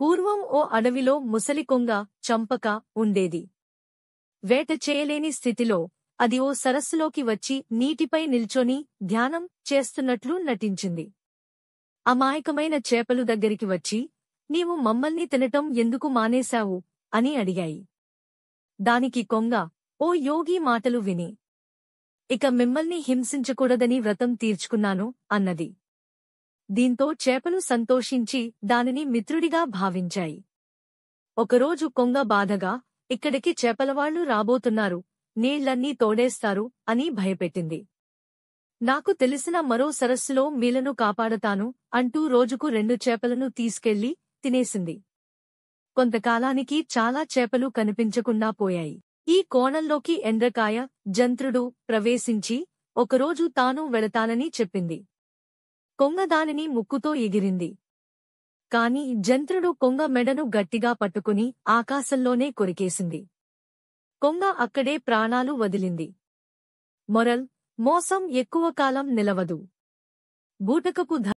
పూర్వం ఓ అడవిలో ముసలికొంగ చంపక ఉండేది. వేట చేయలేని స్థితిలో అది ఓ సరస్సులోకి వచ్చి నీటిపై నిల్చొని ధ్యానం చేస్తున్నట్లు నటించింది. అమాయకమైన చేపలు దగ్గరికి వచ్చి, నీవు మమ్మల్ని తినటం ఎందుకు మానేశావు అని అడిగాయి. దానికి కొంగ, ఓ యోగి మాటలు విని ఇక మిమ్మల్ని హింసించకూడదని వ్రతం తీర్చుకున్నాను అన్నది. దీంతో చేపలు సంతోషించి దానిని మిత్రుడిగా భావించాయి. ఒకరోజు కొంగ బాధగా, ఇక్కడికి చేపలవాళ్లు రాబోతున్నారు, నీళ్లన్నీ తోడేస్తారు అని భయపెట్టింది. నాకు తెలిసిన మరో సరస్సులో మీలను కాపాడతాను అంటూ రోజుకు 2 చేపలను తీసుకెళ్లి తినేసింది. కొంతకాలానికి చాలా చేపలు కనిపించకుండా పోయాయి. ఈ కోణంలోకి ఎండ్రకాయ జంత్రుడు ప్రవేశించి ఒకరోజు తాను వెళతానని చెప్పింది. కొంగ దానిని ముక్కుతో ఎగిరింది. కాని జంత్రుడు కొంగ మెడను గట్టిగా పట్టుకుని ఆకాశంలోనే కొరికేసింది. కొంగ అక్కడే ప్రాణాలు వదిలింది. మొరల్: మోసం ఎక్కువ కాలం నిలవదు. బూటకపు